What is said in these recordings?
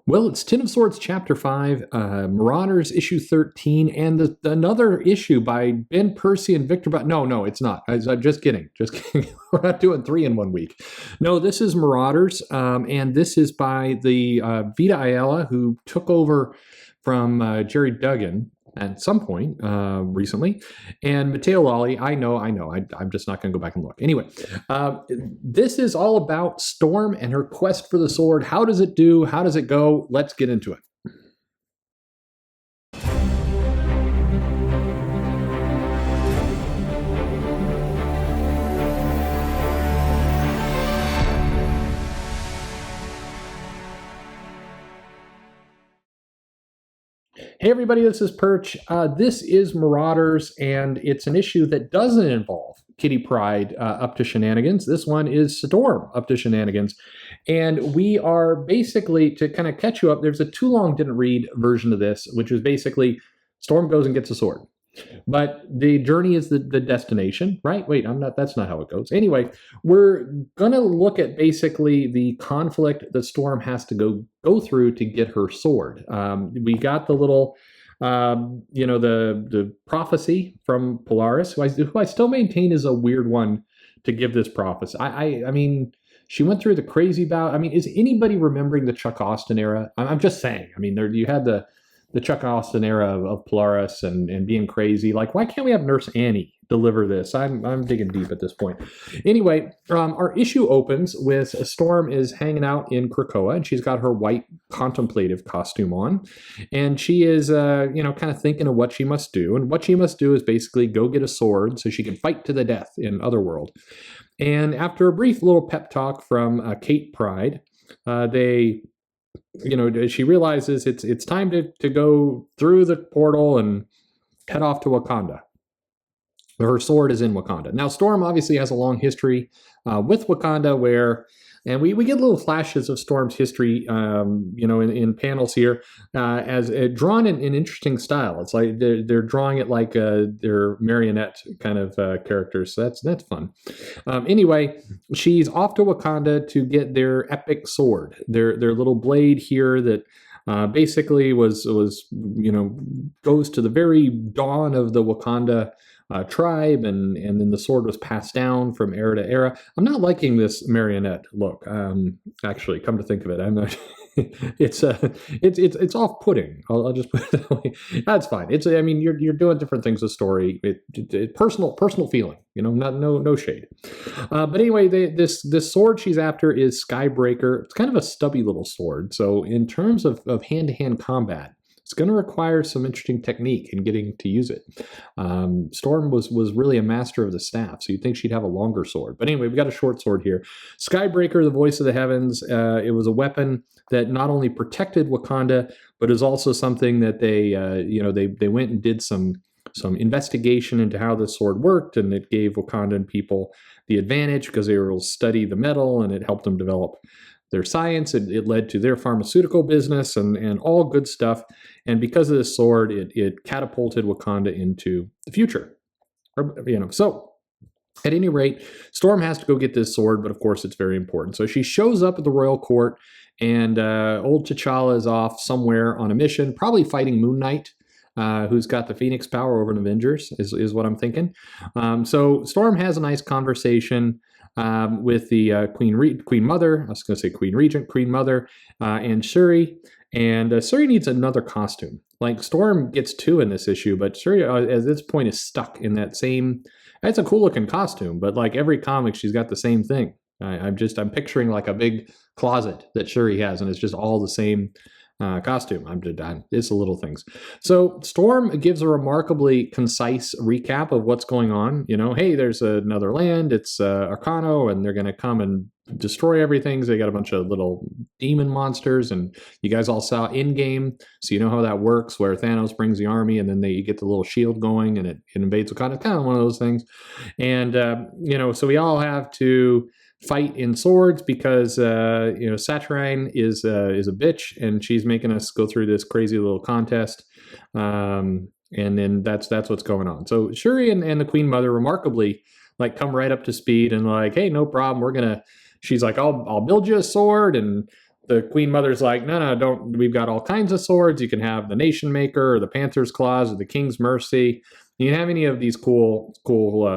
Well, it's Ten of Swords, Chapter 5, Marauders, Issue 13, and another issue by Ben Percy and Victor. No, it's not. I'm just kidding. Just kidding. We're not doing 3 in 1 week. No, this is Marauders, and this is by the Vita Ayala, who took over from Jerry Duggan at some point recently, and Matteo Lolli. I know. I'm just not going to go back and look. Anyway, this is all about Storm and her quest for the sword. How does it do? How does it go? Let's get into it. Hey everybody, this is Perch. This is Marauders, and it's an issue that doesn't involve Kitty Pryde up to shenanigans. This one is Storm up to shenanigans. And we are basically, to kind of catch you up, there's a too long didn't read version of this, which is basically Storm goes and gets a sword. But the journey is the destination, right? Wait, that's not how it goes. Anyway, we're gonna look at basically the conflict that Storm has to go through to get her sword. We got the little, the prophecy from Polaris, who I still maintain is a weird one to give this prophecy. I mean, she went through the crazy bout. I mean, is anybody remembering the Chuck Austin era? I'm just saying. I mean, you had the Chuck Austin era of Polaris and being crazy. Like, why can't we have Nurse Annie deliver this? I'm digging deep at this point. Anyway, our issue opens with Storm is hanging out in Krakoa, and she's got her white contemplative costume on, and she is, kind of thinking of what she must do. And what she must do is basically go get a sword so she can fight to the death in Otherworld. And after a brief little pep talk from Kate Pryde, she realizes it's time to go through the portal and head off to Wakanda. Her sword is in Wakanda. Now, Storm obviously has a long history with Wakanda and we get little flashes of Storm's history, in panels here, as drawn in an interesting style. It's like they're drawing it like they're marionette kind of characters. So that's fun. Anyway, she's off to Wakanda to get their epic sword, their little blade here that basically was goes to the very dawn of the Wakanda tribe, and then the sword was passed down from era to era. I'm not liking this marionette look. Actually, come to think of it, I'm not. It's off-putting. I'll just put it that way. That's fine. You're doing different things with story. Personal feeling. No shade. But anyway, this sword she's after is Skybreaker. It's kind of a stubby little sword. So in terms of hand-to-hand combat, it's going to require some interesting technique in getting to use it. Storm was really a master of the staff, so you'd think she'd have a longer sword. But anyway, we got a short sword here. Skybreaker, the voice of the heavens. It was a weapon that not only protected Wakanda, but is also something that they went and did some investigation into how this sword worked, and it gave Wakandan people the advantage because they were able to study the metal, and it helped them develop their science. It led to their pharmaceutical business and all good stuff. And because of this sword, it catapulted Wakanda into the future. So at any rate, Storm has to go get this sword, but of course it's very important. So she shows up at the royal court, and old T'Challa is off somewhere on a mission, probably fighting Moon Knight, who's got the Phoenix power over an Avengers, is what I'm thinking. So Storm has a nice conversation with the Queen Mother. I was going to say Queen Regent, Queen Mother, and Shuri. And Shuri needs another costume. Like, Storm gets 2 in this issue, but Shuri at this point is stuck in that same. It's a cool looking costume, but like every comic, she's got the same thing. I'm picturing like a big closet that Shuri has, and it's just all the same costume. It's the little things. So Storm gives a remarkably concise recap of what's going on. Hey, there's another land. It's Arcano, and they're going to come and destroy everything. So they got a bunch of little demon monsters, and you guys all saw in-game, so you know how that works, where Thanos brings the army, and then you get the little shield going, and it invades Wakanda. It's kind of one of those things. And, so we all have to fight in swords because Saturine is a bitch, and she's making us go through this crazy little contest, and then that's what's going on. So Shuri and the Queen Mother remarkably come right up to speed and hey, no problem, she's like, I'll build you a sword, and the Queen Mother's like, no, don't. We've got all kinds of swords. You can have the Nation Maker or the Panther's Claws or the King's Mercy. You can have any of these cool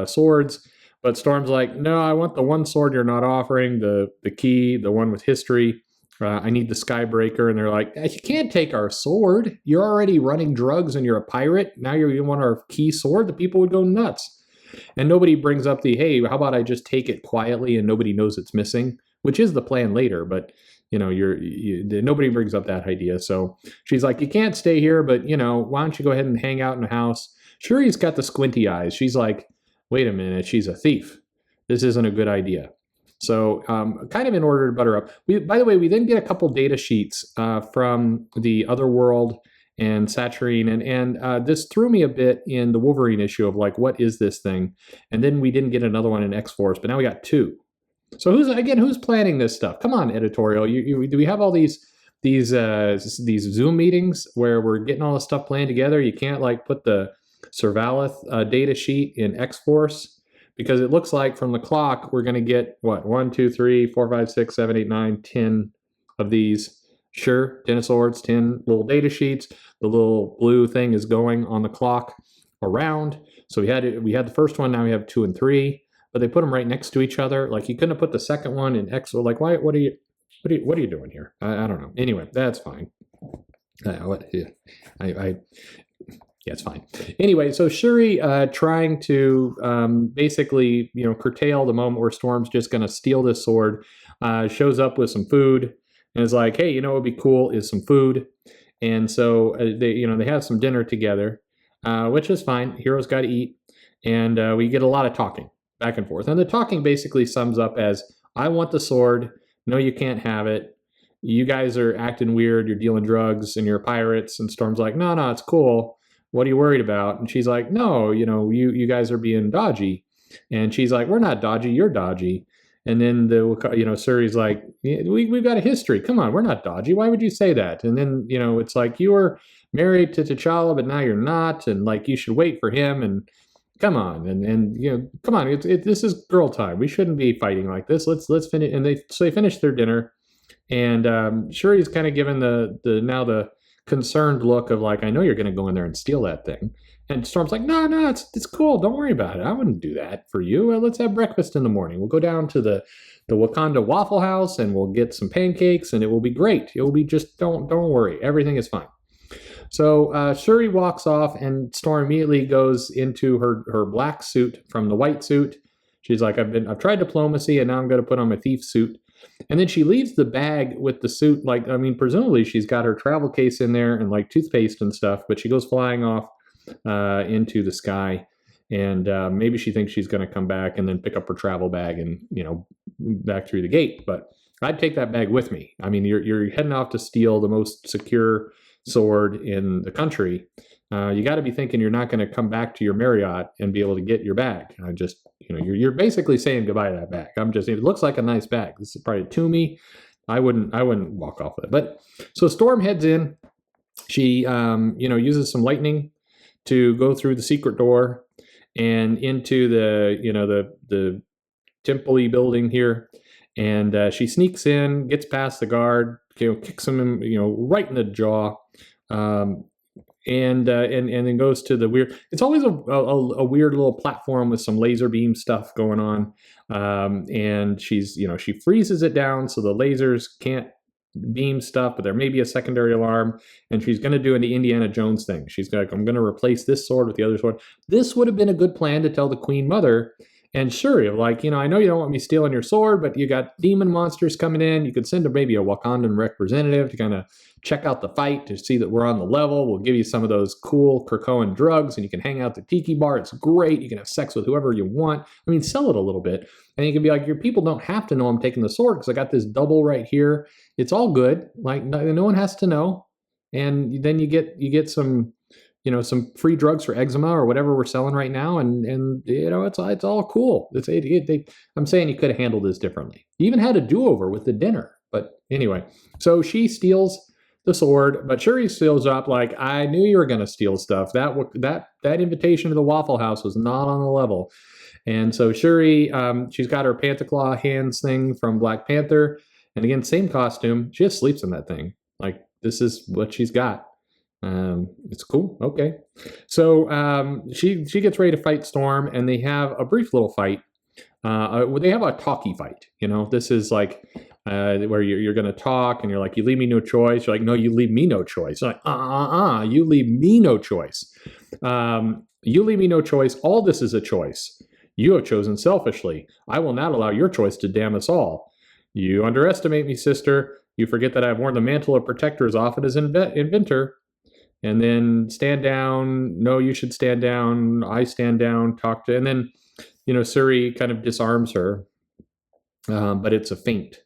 swords. But Storm's like, no, I want the one sword you're not offering, the key, the one with history. I need the Skybreaker. And they're like, you can't take our sword. You're already running drugs and you're a pirate. Now you want our key sword? The people would go nuts. And nobody brings up the, hey, how about I just take it quietly and nobody knows it's missing, which is the plan later. But, nobody brings up that idea. So she's like, you can't stay here, but, why don't you go ahead and hang out in the house? Shuri's got the squinty eyes. She's like, wait a minute, she's a thief. This isn't a good idea. So kind of in order to butter up. By the way, we then get a couple data sheets from the Otherworld and Saturine, and this threw me a bit in the Wolverine issue of like, what is this thing? And then we didn't get another one in X-Force, but now we got two. So who's planning this stuff? Come on, editorial. Do we have all these Zoom meetings where we're getting all this stuff planned together? You can't like put the Servalith data sheet in X-Force, because it looks like from the clock we're going to get what, 1, 2, 3, 4, 5, 6, 7, 8, 9, 10 of these. Sure, 10 of swords, 10 little data sheets. The little blue thing is going on the clock around. So we had the first one. Now we have 2 and 3, but they put them right next to each other. Like you couldn't have put the second one in X. Like why? What are you doing here? I don't know. Anyway, that's fine. Yeah, it's fine. Anyway, so Shuri trying to basically, curtail the moment where Storm's just going to steal this sword, shows up with some food and is like, hey, what would be cool is some food. And so they have some dinner together, which is fine. Heroes got to eat. And we get a lot of talking back and forth. And the talking basically sums up as, I want the sword. No, you can't have it. You guys are acting weird. You're dealing drugs and you're pirates. And Storm's like, no, it's cool. What are you worried about? And she's like, no, you guys are being dodgy. And she's like, we're not dodgy, you're dodgy. And then Shuri's like, we've got a history. Come on, we're not dodgy. Why would you say that? And then, it's like, you were married to T'Challa, but now you're not. And like, you should wait for him. And come on. And come on. This is girl time. We shouldn't be fighting like this. Let's finish. And they finish their dinner. And Shuri's kind of given the concerned look of like, I know you're going to go in there and steal that thing. And Storm's like, no, it's cool. Don't worry about it. I wouldn't do that for you. Let's have breakfast in the morning. We'll go down to the Wakanda Waffle House and we'll get some pancakes and it will be great. It will be just, don't worry. Everything is fine. So Shuri walks off and Storm immediately goes into her black suit from the white suit. She's like, I've tried diplomacy and now I'm going to put on my thief suit. And then she leaves the bag with the suit. Presumably she's got her travel case in there and like toothpaste and stuff, but she goes flying off into the sky. And maybe she thinks she's going to come back and then pick up her travel bag and, back through the gate. But I'd take that bag with me. I mean, you're heading off to steal the most secure sword in the country. You got to be thinking you're not going to come back to your Marriott and be able to get your bag. You're basically saying goodbye to that bag. It looks like a nice bag. This is probably to me. I wouldn't walk off with it. But so Storm heads in. She, uses some lightning to go through the secret door and into the temple-y building here. And she sneaks in, gets past the guard, kicks him, right in the jaw. And then goes to the weird. It's always a weird little platform with some laser beam stuff going on, and she's she freezes it down so the lasers can't beam stuff, but there may be a secondary alarm, and she's going to do the Indiana Jones thing. She's like, I'm going to replace this sword with the other sword. This would have been a good plan to tell the Queen Mother. And Shuri, like, I know you don't want me stealing your sword, but you got demon monsters coming in. You could send maybe a Wakandan representative to kind of check out the fight to see that we're on the level. We'll give you some of those cool Krakoan drugs and you can hang out at the tiki bar. It's great. You can have sex with whoever you want. I mean, sell it a little bit. And you can be like, your people don't have to know I'm taking the sword because I got this double right here. It's all good. Like, no one has to know. And then you get some some free drugs for eczema or whatever we're selling right now, and it's all cool. I'm saying you could have handled this differently. You even had a do-over with the dinner, but anyway. So she steals the sword, but Shuri steals up like, I knew you were going to steal stuff. That invitation to the Waffle House was not on the level, and so Shuri, she's got her Panther Claw hands thing from Black Panther, And again, same costume. She just sleeps in that thing. Like, this is what she's got. It's cool. Okay. So she gets ready to fight Storm, and they have a brief little fight. They have a talkie fight. This is like where you're going to talk, and you're like, you leave me no choice. You're like, no, you leave me no choice. You're like, you leave me no choice. You leave me no choice. All this is a choice. You have chosen selfishly. I will not allow your choice to damn us all. You underestimate me, sister. You forget that I've worn the mantle of protector as often as inventor. And then stand down. No, you should stand down. I stand down. Talk to. And then, Shuri kind of disarms her, but it's a feint.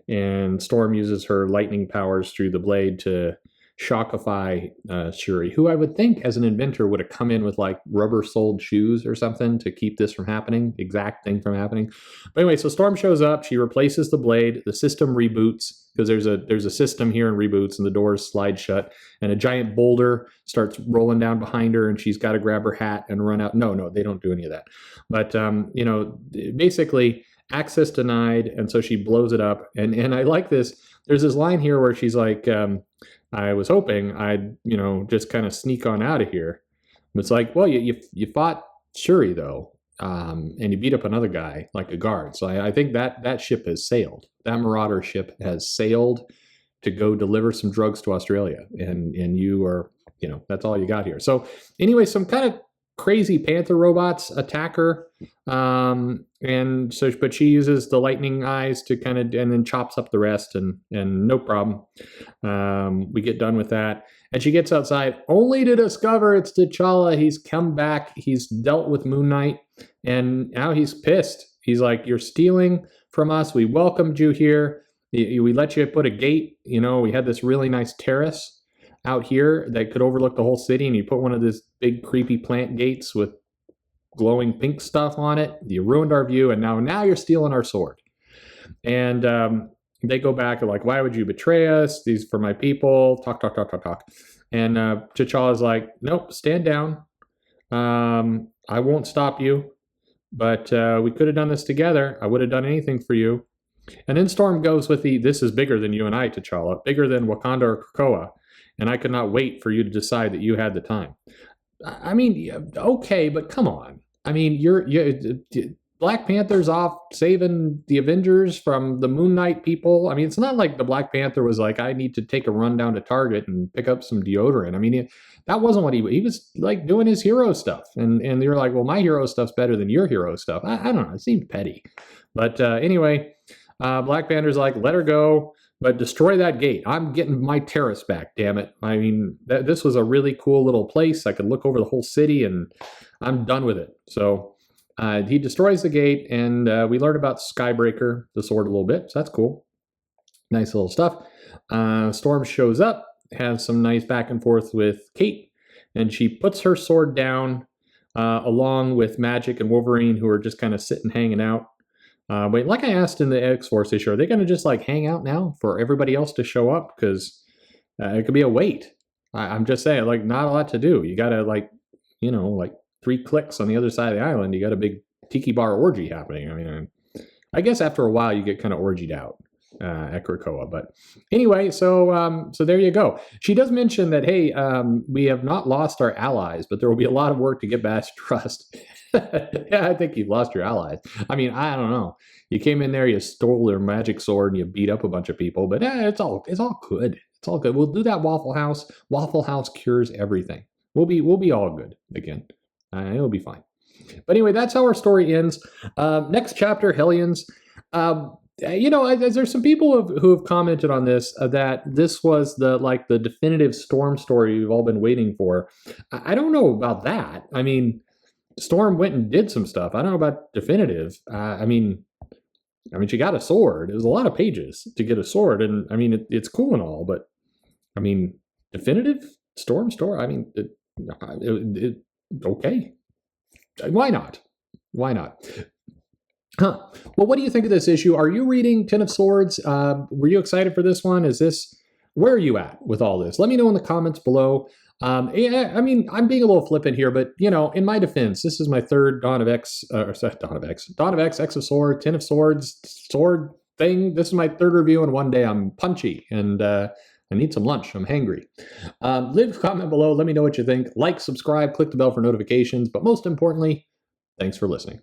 And Storm uses her lightning powers through the blade to shockify Shuri, who I would think as an inventor would have come in with like rubber-soled shoes or something to keep this from happening, exact thing from happening. But anyway, so Storm shows up. She replaces the blade. The system reboots because there's a system here in reboots, and the doors slide shut, and a giant boulder starts rolling down behind her, and she's got to grab her hat and run out. No, they don't do any of that. But basically access denied, and so she blows it up. And I like this. There's this line here where she's like, I was hoping I'd, just kind of sneak on out of here. It's like, well, you fought Shuri, though, and you beat up another guy like a guard. So I think that ship has sailed. That Marauder ship has sailed to go deliver some drugs to Australia. And you are, that's all you got here. So anyway, some kind of crazy Panther robots attack her. But she uses the lightning eyes to kind of, and then chops up the rest, and no problem. We get done with that, and she gets outside only to discover it's T'Challa. He's come back. He's dealt with Moon Knight, and now he's pissed. He's like, you're stealing from us. We welcomed you here. We let you put a gate. We had this really nice terrace out here that could overlook the whole city, and you put one of these big creepy plant gates with glowing pink stuff on it. You ruined our view, and now you're stealing our sword. And they go back and like, why would you betray us? These for my people. Talk. And T'Challa's like, nope, stand down. I won't stop you, but we could have done this together. I would have done anything for you. And then Storm goes with this is bigger than you and I, T'Challa, bigger than Wakanda or Krakoa, and I could not wait for you to decide that you had the time. I mean, okay, but come on. I mean, Black Panther's off saving the Avengers from the Moon Knight people. I mean, it's not like the Black Panther was like, I need to take a run down to Target and pick up some deodorant. I mean, that wasn't what he was like doing his hero stuff. And you're like, well, my hero stuff's better than your hero stuff. I don't know. It seemed petty. But anyway, Black Panther's like, let her go, but destroy that gate. I'm getting my terrace back, damn it. I mean, this was a really cool little place. I could look over the whole city, and I'm done with it. So he destroys the gate, and we learn about Skybreaker, the sword, a little bit. So that's cool. Nice little stuff. Storm shows up, has some nice back and forth with Kate, and she puts her sword down along with Magic and Wolverine, who are just kind of sitting, hanging out. Wait, like I asked in the X-Force issue, are they going to just like hang out now for everybody else to show up? Because it could be a wait. I'm just saying, like, not a lot to do. You got to like 3 clicks on the other side of the island. You got a big tiki bar orgy happening. I mean, I guess after a while you get kind of orgied out at Krakoa. But anyway, so there you go. She does mention that, hey, we have not lost our allies, but there will be a lot of work to get back trust. Yeah, I think you've lost your allies. I mean, I don't know. You came in there, you stole their magic sword, and you beat up a bunch of people. But it's all good. It's all good. We'll do that Waffle House. Waffle House cures everything. We'll be all good again. It'll be fine. But anyway, that's how our story ends. Next chapter, Hellions. There's some people who have commented on this that this was the definitive Storm story we've all been waiting for. I don't know about that. I mean, Storm went and did some stuff. I don't know about definitive. I mean, she got a sword. It was a lot of pages to get a sword, and I mean, it's cool and all, but I mean, definitive Storm story. I mean, okay. Why not? Huh. Well, what do you think of this issue? Are you reading Ten of Swords? Were you excited for this one? Where are you at with all this? Let me know in the comments below. Yeah, I mean, I'm being a little flippant here, but in my defense, this is my third Dawn of X, X of Swords, Ten of Swords, sword thing. This is my third review, and one day I'm punchy and I need some lunch. I'm hangry. Leave a comment below. Let me know what you think. Like, subscribe, click the bell for notifications. But most importantly, thanks for listening.